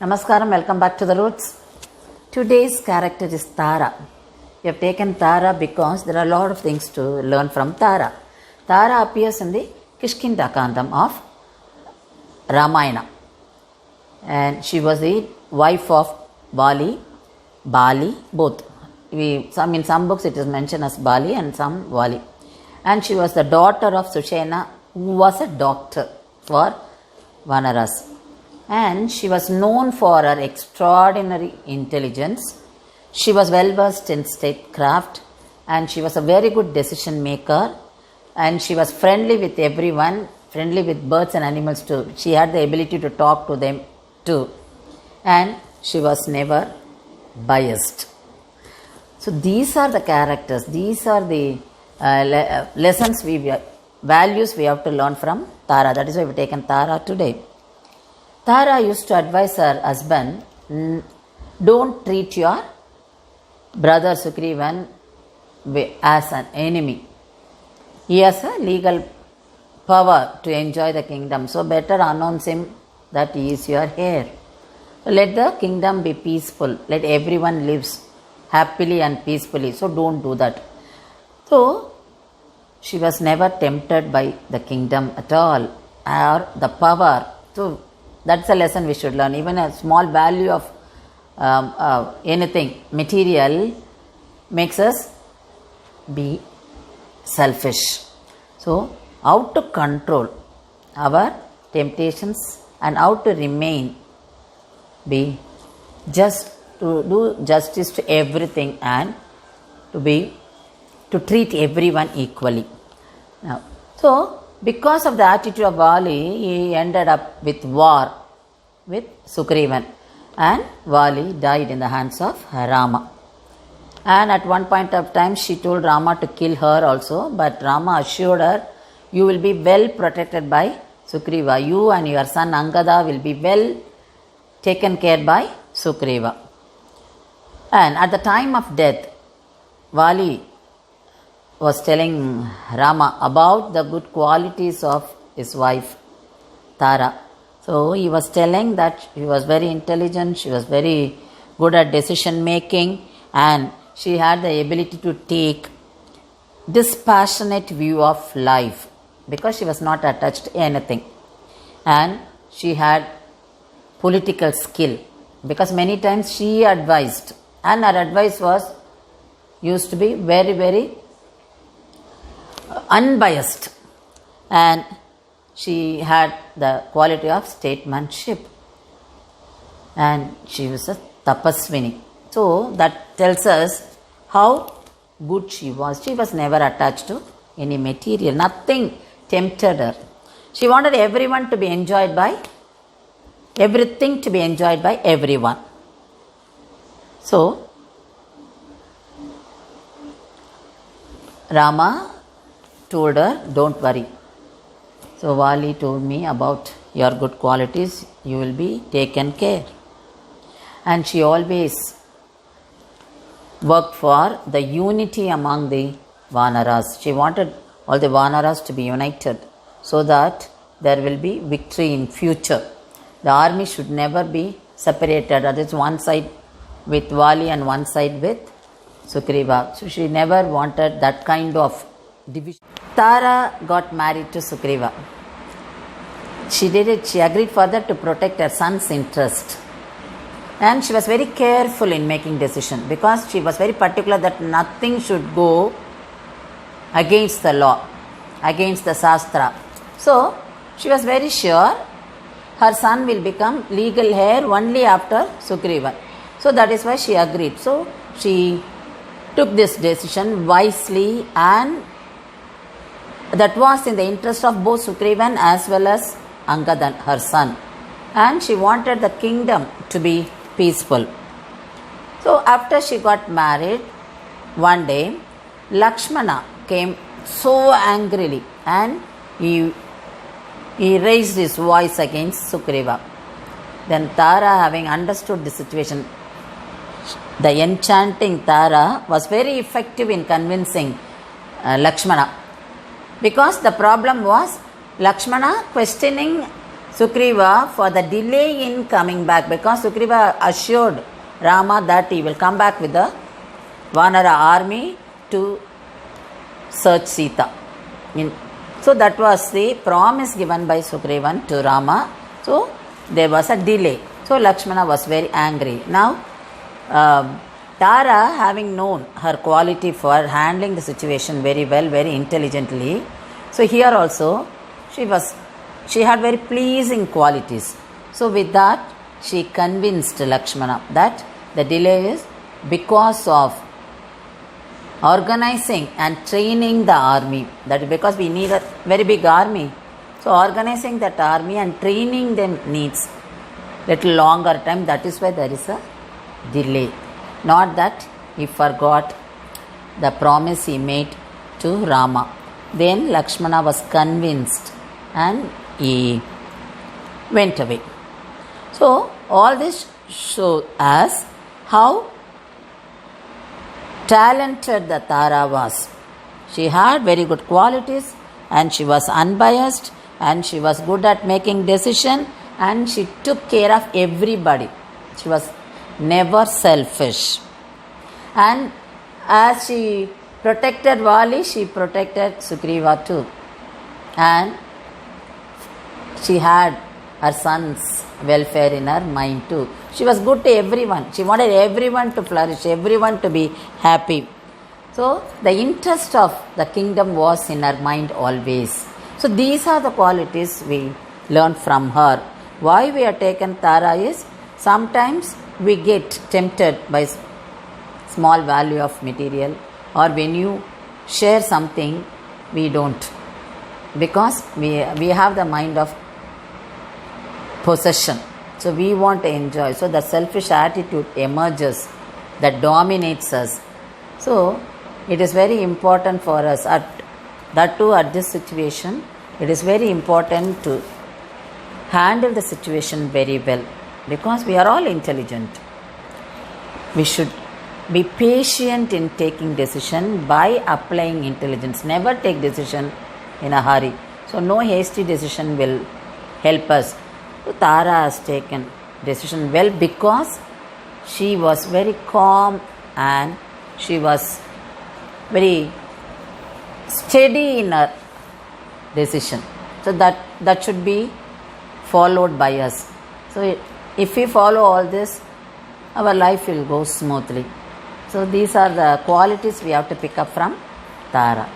Namaskaram, welcome back to the Roots. Today's character is Tara. We have taken Tara because there are a lot of things to learn from Tara. Tara appears in the Kishkinda Kandam of Ramayana. And she was the wife of Bali, both. In some books it is mentioned as Bali and some Vali. And she was the daughter of Sushena, who was a doctor for Vanaras. And she was known for her extraordinary intelligence. She was well versed in statecraft and she was a very good decision maker, and she was friendly with everyone, friendly with birds and animals too. She had the ability to talk to them too, and she was never biased. So these are the characters, these are the lessons, values we have to learn from Tara. That is why we have taken Tara today. Tara used to advise her husband, don't treat your brother Sugrivan as an enemy. He has a legal power to enjoy the kingdom, so better announce him that he is your heir. So let the kingdom be peaceful, let everyone lives happily and peacefully, so don't do that. So she was never tempted by the kingdom at all or the power. So that's a lesson we should learn. Even a small value of anything material makes us be selfish. So how to control our temptations and how to remain, be just to do justice to everything and to treat everyone equally. Now, so because of the attitude of Vali, he ended up with war with Sugrivan, and Vali died in the hands of Rama. And at one point of time she told Rama to kill her also, but Rama assured her, you will be well protected by Sugriva. You and your son Angada will be well taken care by Sugriva. And at the time of death, Vali was telling Rama about the good qualities of his wife Tara. So he was telling that she was very intelligent, she was very good at decision making, and she had the ability to take dispassionate view of life because she was not attached to anything. And she had political skill because many times she advised, and her advice used to be very, very unbiased, and she had the quality of statesmanship, and she was a tapaswini. So that tells us how good she was. She was never attached to any material, nothing tempted her. She wanted everything to be enjoyed by everyone. So Rama told her, don't worry. So Vali told me about your good qualities, you will be taken care. And she always worked for the unity among the Vanaras. She wanted all the Vanaras to be united so that there will be victory in future. The army should never be separated. That is one side with Vali and one side with Sugriva. So she never wanted that kind of division. Tara got married to Sugriva. She did it. She agreed further to protect her son's interest. And she was very careful in making decision because she was very particular that nothing should go against the law, against the Shastra. So she was very sure her son will become legal heir only after Sugriva. So that is why she agreed. So she took this decision wisely, and that was in the interest of both Sugrivan as well as Angadan, her son. And she wanted the kingdom to be peaceful. So after she got married, one day Lakshmana came so angrily and he raised his voice against Sugriva. Then Tara, having understood the situation, the enchanting Tara was very effective in convincing Lakshmana, because the problem was Lakshmana questioning Sugriva for the delay in coming back, because Sugriva assured Rama that he will come back with the Vanara army to search Sita. So that was the promise given by Sugrivan to Rama. So there was a delay. So Lakshmana was very angry. Now Tara, having known her quality for handling the situation very well, very intelligently, so here also she had very pleasing qualities. So with that, she convinced Lakshmana that the delay is because of organizing and training the army. That is because we need a very big army. So organizing that army and training them needs little longer time. That is why there is a delay. Not that he forgot the promise he made to Rama. Then Lakshmana was convinced and he went away. So all this shows us how talented the Tara was. She had very good qualities and she was unbiased and she was good at making decisions and she took care of everybody. She was never selfish. And as she protected Vali, she protected Sugriva too. And she had her son's welfare in her mind too. She was good to everyone. She wanted everyone to flourish, everyone to be happy. So the interest of the kingdom was in her mind always. So these are the qualities we learn from her. Why we have taken Tara is sometimes we get tempted by small value of material, or when you share something we don't, because we have the mind of possession. So we want to enjoy. So the selfish attitude emerges that dominates us. So it is very important for us that too at this situation. It is very important to handle the situation very well, because we are all intelligent. We should be patient in taking decision by applying intelligence. Never take decision in a hurry. So no hasty decision will help us. So Tara has taken decision well because she was very calm and she was very steady in her decision. So that should be followed by us. So if we follow all this, our life will go smoothly. So these are the qualities we have to pick up from Tara.